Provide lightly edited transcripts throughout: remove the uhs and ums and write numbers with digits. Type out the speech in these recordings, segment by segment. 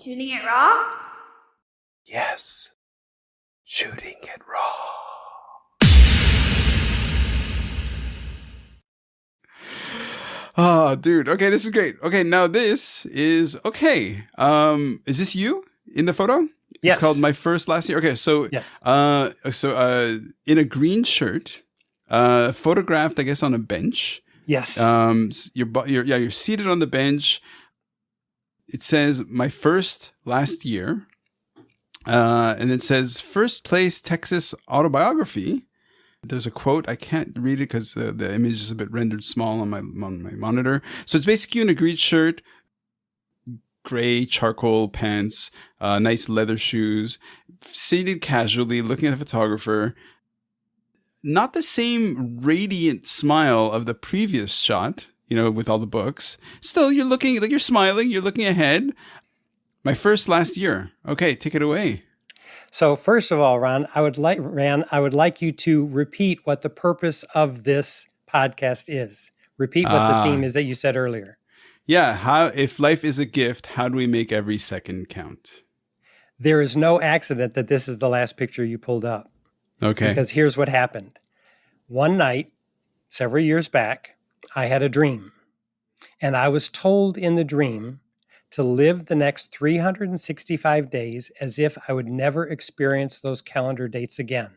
Shooting it raw? Yes. Shooting it raw. Oh, dude. Okay, this is great. Okay, now this is okay. Is this you in the photo? Yes. It's called My First Last Year. Okay, so Yes. In a green shirt, photographed, I guess, on a bench. Yes. You're seated on the bench. It says My First Last Year. And it says first place Texas autobiography. There's a quote. I can't read it because the image is a bit rendered small on my monitor. So it's basically in a green shirt, gray charcoal pants, nice leather shoes, seated casually, looking at the photographer. Not the same radiant smile of the previous shot, with all the books. Still, you're looking like you're smiling. You're looking ahead. My First Last Year. Okay, take it away. So first of all, Ran, I would like you to repeat what the purpose of this podcast is. Repeat what the theme is that you said earlier. Yeah. If life is a gift, how do we make every second count? There is no accident that this is the last picture you pulled up. Okay. Because here's what happened. One night, several years back, I had a dream. And I was told in the dream to live the next 365 days as if I would never experience those calendar dates again.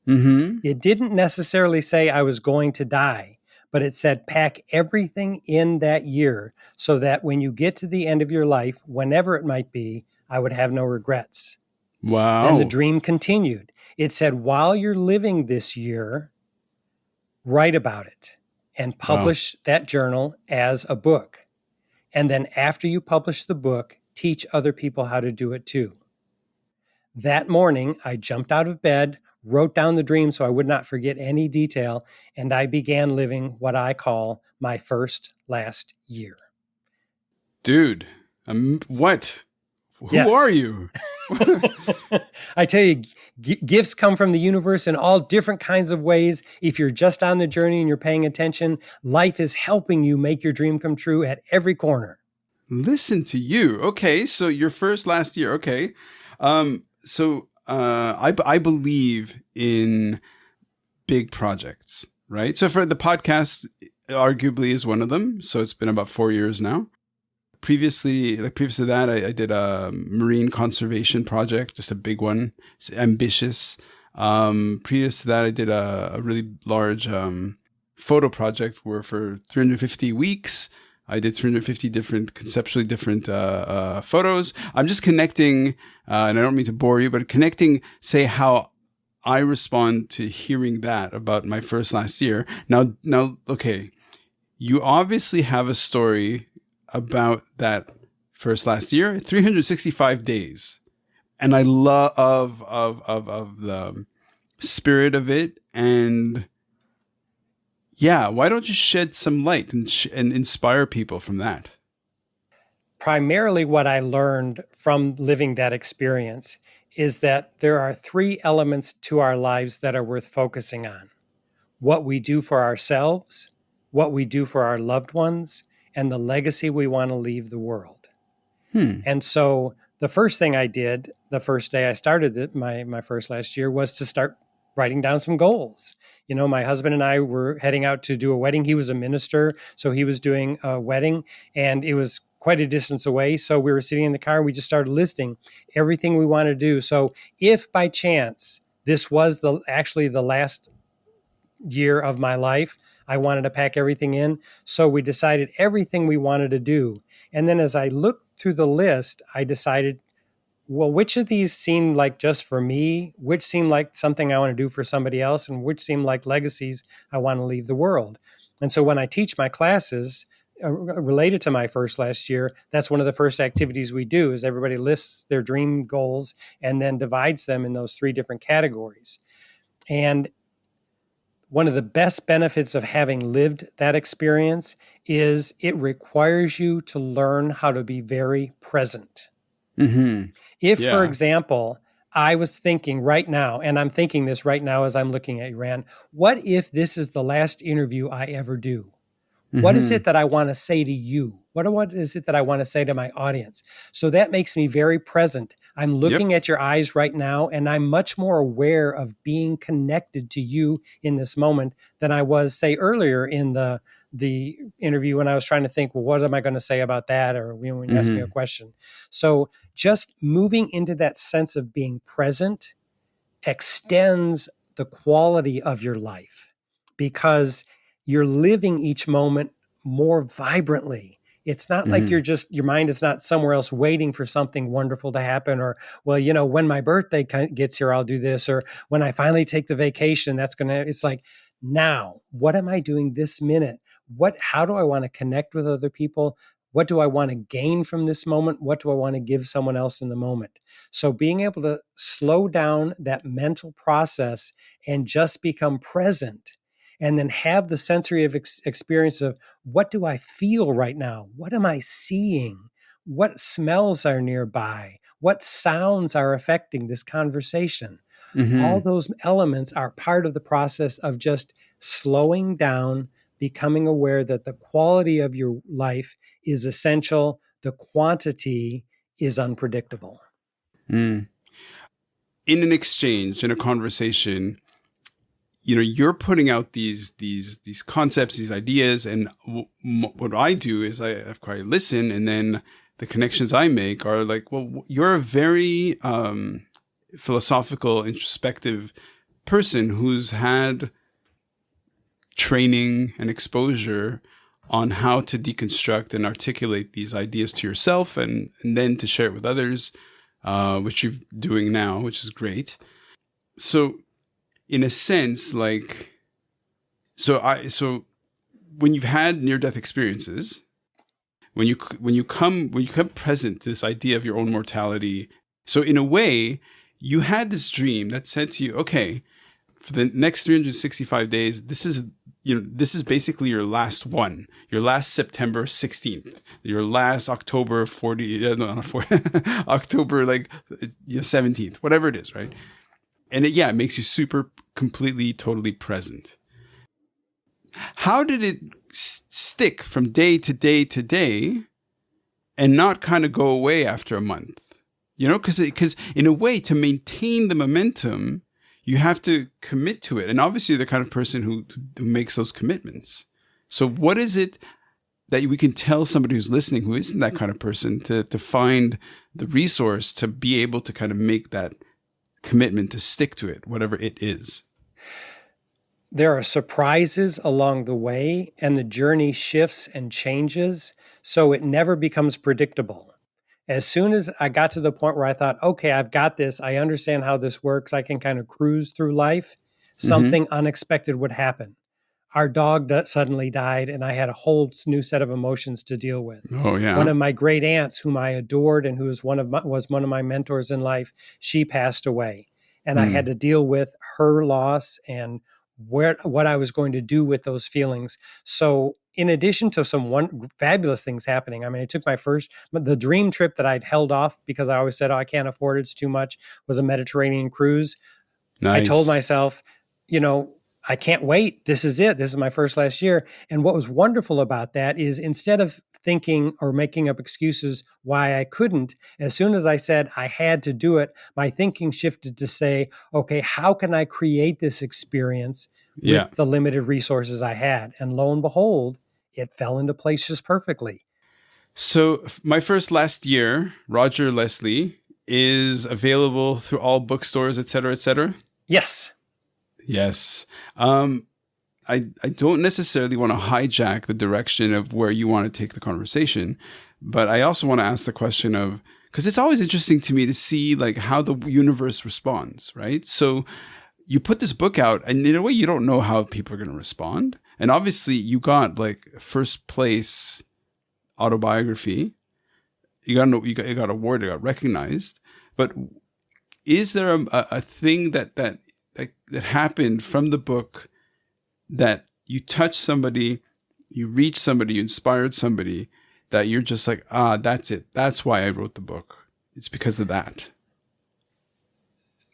Mm-hmm. It didn't necessarily say I was going to die, but it said pack everything in that year so that when you get to the end of your life, whenever it might be, I would have no regrets. Wow. Then the dream continued. It said, while you're living this year, write about it and publish that journal as a book. And then after you publish the book, teach other people how to do it too. That morning, I jumped out of bed, wrote down the dream so I would not forget any detail, and I began living what I call my first last year. Dude, what? Who are you? I tell you, gifts come from the universe in all different kinds of ways. If you're just on the journey and you're paying attention, life is helping you make your dream come true at every corner. Listen to you. Okay, so your first last year. Okay. I believe in big projects, right? So for the podcast, arguably is one of them. So it's been about 4 years now. Previous to that, I did a marine conservation project, just a big one. It's ambitious. Previous to that, I did a really large photo project where for 350 weeks, I did 350 conceptually different photos. I'm just connecting, and I don't mean to bore you, but connecting, say, how I respond to hearing that about my first last year. Now, okay, you obviously have a story about that first last year, 365 days. And I love of the spirit of it. And yeah, why don't you shed some light and inspire people from that? Primarily what I learned from living that experience is that there are 3 elements to our lives that are worth focusing on. What we do for ourselves, what we do for our loved ones, and the legacy we want to leave the world. And so the first thing I did the first day I started my first last year was to start writing down some goals. My husband and I were heading out to do a wedding. He was a minister, so he was doing a wedding, and it was quite a distance away. So we were sitting in the car and we just started listing everything we wanted to do. So if by chance this was actually the last year of my life, I wanted to pack everything in. So we decided everything we wanted to do. And then as I looked through the list, I decided, well, which of these seemed like just for me, which seemed like something I want to do for somebody else, and which seemed like legacies I want to leave the world. And so when I teach my classes related to my first last year, that's one of the first activities we do is everybody lists their dream goals and then divides them in those 3 different categories. And one of the best benefits of having lived that experience is it requires you to learn how to be very present. Mm-hmm. If, for example, I was thinking right now, and I'm thinking this right now as I'm looking at you, Ran, what if this is the last interview I ever do? What is Mm-hmm. it that I want to say to you? What is it that I want to say to my audience? So that makes me very present. I'm Yep. looking at your eyes right now, and I'm much more aware of being connected to you in this moment than I was, say, earlier in the interview when I was trying to think, well, what am I going to say about that? Or when you ask me a Mm-hmm. question. So just moving into that sense of being present extends the quality of your life because you're living each moment more vibrantly. It's not like Mm-hmm. your mind is not somewhere else waiting for something wonderful to happen, or, well, when my birthday gets here, I'll do this, or when I finally take the vacation, it's like, now, what am I doing this minute? How do I want to connect with other people? What do I want to gain from this moment? What do I want to give someone else in the moment? So being able to slow down that mental process and just become present and then have the sensory experience of, what do I feel right now? What am I seeing? What smells are nearby? What sounds are affecting this conversation? All Mm-hmm. those elements are part of the process of just slowing down, becoming aware that the quality of your life is essential, the quantity is unpredictable. Mm. In an exchange, in a conversation, you're putting out these concepts, these ideas, and what I do is I listen, and then the connections I make are like, well, you're a very philosophical, introspective person who's had training and exposure on how to deconstruct and articulate these ideas to yourself, and then to share it with others, which you're doing now, which is great. So in a sense, like, so when you've had near death experiences, when you come present to this idea of your own mortality, so in a way, you had this dream that said to you, okay, for the next 365 days, this is basically your last one, your last September 16th, your last October 40, no, not 40, October, like, 17th, whatever it is, right? And it makes you super, completely, totally present. How did it stick from day to day to day and not kind of go away after a month? Because in a way, to maintain the momentum, you have to commit to it. And obviously, you're the kind of person who makes those commitments. So what is it that we can tell somebody who's listening who isn't that kind of person to find the resource to be able to kind of make that commitment to stick to it, whatever it is? There are surprises along the way, and the journey shifts and changes, so it never becomes predictable. As soon as I got to the point where I thought, okay, I've got this, I understand how this works, I can kind of cruise through life, Mm-hmm. something unexpected would happen. Our dog suddenly died, and I had a whole new set of emotions to deal with. Oh, One yeah. of my great aunts, whom I adored and who was one of my mentors in life, she passed away, and I had Mm. to deal with her loss and what I was going to do with those feelings. So, in addition to some fabulous things happening, I mean, I took the dream trip that I'd held off because I always said, "Oh, I can't afford it; it's too much." Was a Mediterranean cruise. I told Nice. myself, you know, I can't wait. This is it. This is my first last year. And what was wonderful about that is, instead of thinking or making up excuses why I couldn't, as soon as I said I had to do it, my thinking shifted to say, okay, how can I create this experience Yeah. with the limited resources I had? And lo and behold, it fell into place just perfectly. So my first last year, Roger Leslie, is available through all bookstores, et cetera, et cetera. Yes. Yes. I don't necessarily want to hijack the direction of where you want to take the conversation, but I also want to ask the question of, because it's always interesting to me to see like how the universe responds, right? So you put this book out, and in a way, you don't know how people are going to respond. And obviously, you got like first place autobiography. You got awarded, you got recognized. But is there a thing that happened from the book that you touched somebody, you reached somebody, you inspired somebody, that you're just like, that's it. That's why I wrote the book. It's because of that.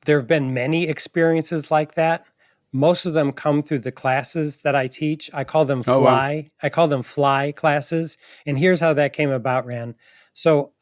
There have been many experiences like that. Most of them come through the classes that I teach. I call them Oh, wow. fly. I call them fly classes. And here's how that came about, Ran. So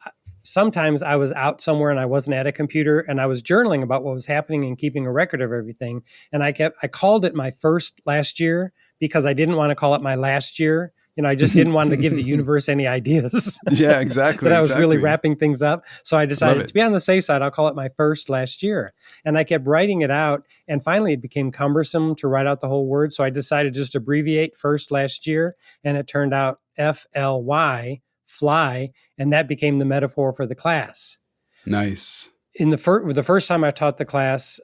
sometimes I was out somewhere and I wasn't at a computer and I was journaling about what was happening and keeping a record of everything. And I called it my first last year because I didn't want to call it my last year. I just didn't want to give the universe any ideas. Yeah, exactly. That I was really exactly. wrapping things up. So I decided to be on the safe side. I'll call it my first last year. And I kept writing it out. And finally, it became cumbersome to write out the whole word. So I decided just to abbreviate first last year. And it turned out FLY, fly. And that became the metaphor for the class. Nice. In the first time I taught the class,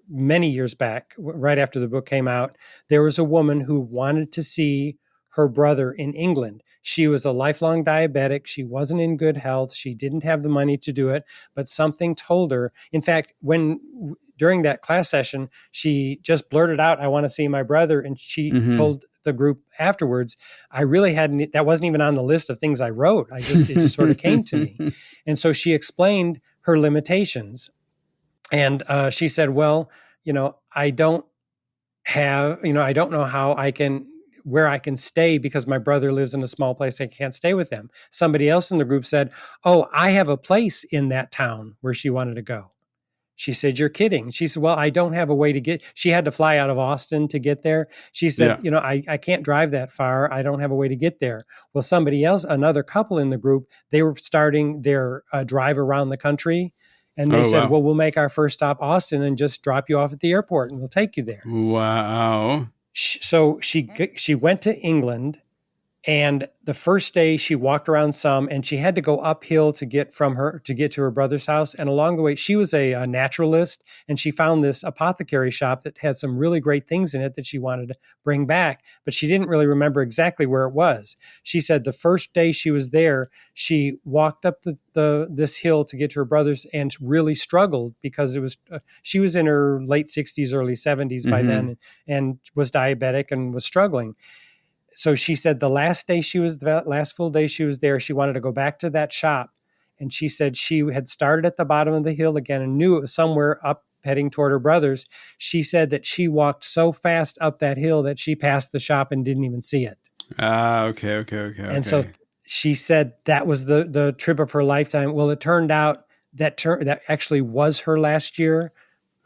many years back, right after the book came out, there was a woman who wanted to see her brother in England. She was a lifelong diabetic. She wasn't in good health. She didn't have the money to do it, but something told her. In fact, during that class session, she just blurted out, "I want to see my brother." And she told the group afterwards, I really hadn't, that wasn't even on the list of things I wrote. It just sort of came to me. And so she explained her limitations. And she said, well, I don't know where I can stay because my brother lives in a small place. I can't stay with him. Somebody else in the group said, oh, I have a place in that town where she wanted to go. She said, you're kidding. She said, well, I don't have a way to get, she had to fly out of Austin to get there. She said, I can't drive that far. I don't have a way to get there. Well, somebody else, another couple in the group, they were starting their drive around the country. And they said, well, we'll make our first stop Austin and just drop you off at the airport and we'll take you there. Wow. So she went to England, and the first day she walked around some, and she had to go uphill to get to her brother's house. And along the way, she was a naturalist, and she found this apothecary shop that had some really great things in it that she wanted to bring back, but she didn't really remember exactly where it was. She said the first day she was there, she walked up this hill to get to her brother's and really struggled because it was she was in her late 60s, early 70s by then, and was diabetic and was struggling. So she said the last full day she was there, she wanted to go back to that shop. And she said she had started at the bottom of the hill again and knew it was somewhere up heading toward her brother's. She said that she walked so fast up that hill that she passed the shop and didn't even see it. Okay. And so she said that was the trip of her lifetime. Well, it turned out that actually was her last year.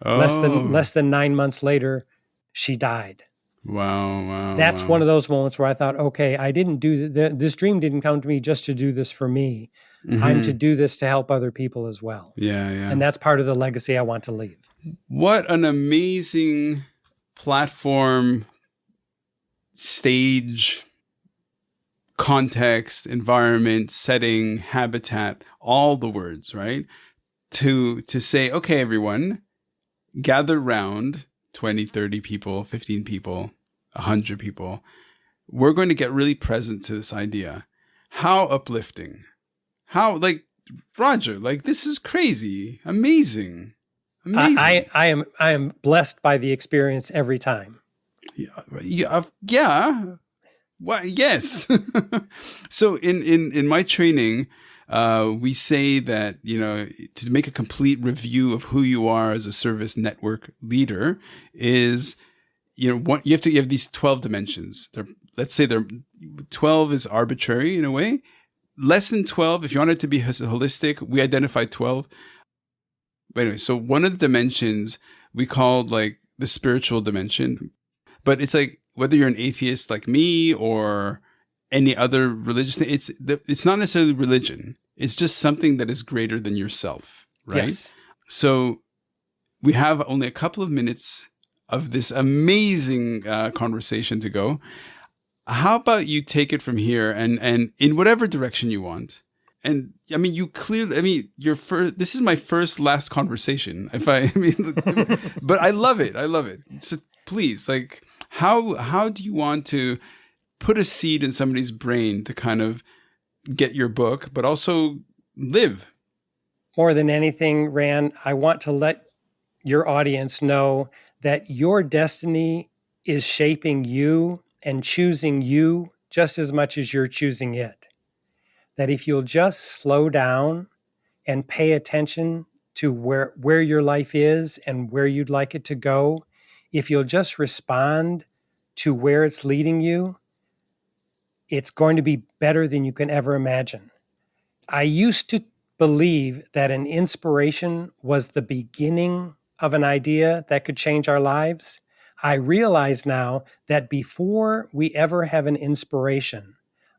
Oh. Less than 9 months later, she died. Wow. That's one of those moments where I thought, okay, I didn't do this dream didn't come to me just to do this for me. I'm to do this to help other people as well. Yeah. And that's part of the legacy I want to leave. What an amazing platform, stage, context, environment, setting, habitat, all the words, right? To say, okay, everyone, gather round 20, 30 people, 15 people, 100 people. We're going to get really present to this idea. How uplifting. How, Roger, this is crazy. Amazing. I am blessed by the experience every time. Yeah. Well, yes. So in my training, we say that, to make a complete review of who you are as a service network leader is, you have these 12 dimensions. Let's say 12 is arbitrary in a way. Less than 12, if you want it to be holistic, we identified 12. But anyway, so one of the dimensions we called the spiritual dimension, but it's whether you're an atheist like me or any other religious thing, it's not necessarily religion. It's just something that is greater than yourself, right? Yes. So we have only a couple of minutes of this amazing conversation to go. How about you take it from here and in whatever direction you want? And I mean, this is my last conversation. But I love it. So please, how do you want to put a seed in somebody's brain to kind of get your book, but also live? More than anything, Ran, I want to let your audience know that your destiny is shaping you and choosing you just as much as you're choosing it. That if you'll just slow down and pay attention to where your life is and where you'd like it to go, if you'll just respond to where it's leading you, it's going to be better than you can ever imagine. I used to believe that an inspiration was the beginning of an idea that could change our lives. I realize now that before we ever have an inspiration,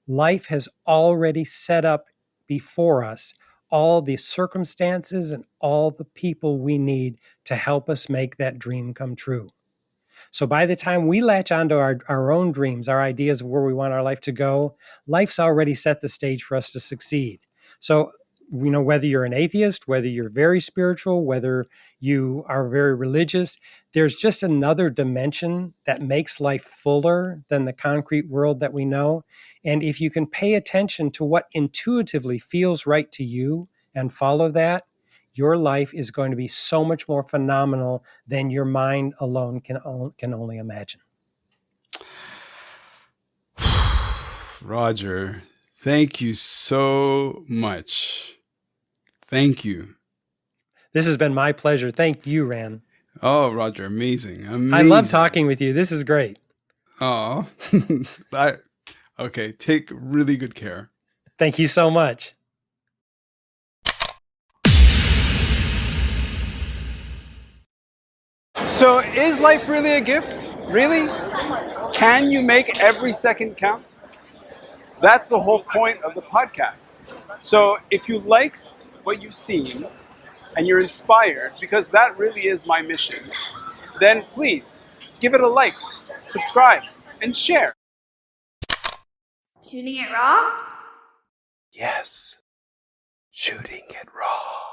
life has already set up before us all the circumstances and all the people we need to help us make that dream come true. So by the time we latch onto our own dreams, our ideas of where we want our life to go, life's already set the stage for us to succeed. So, whether you're an atheist, whether you're very spiritual, whether you are very religious, there's just another dimension that makes life fuller than the concrete world that we know. And if you can pay attention to what intuitively feels right to you and follow that, your life is going to be so much more phenomenal than your mind alone can only imagine. Roger, thank you so much. Thank you. This has been my pleasure. Thank you, Ran. Oh, Roger, amazing. I love talking with you. This is great. Oh, okay. Take really good care. Thank you so much. So is life really a gift? Really? Can you make every second count? That's the whole point of the podcast. So if you like what you've seen and you're inspired, because that really is my mission, then please give it a like, subscribe, and share. Shooting it raw? Yes, shooting it raw.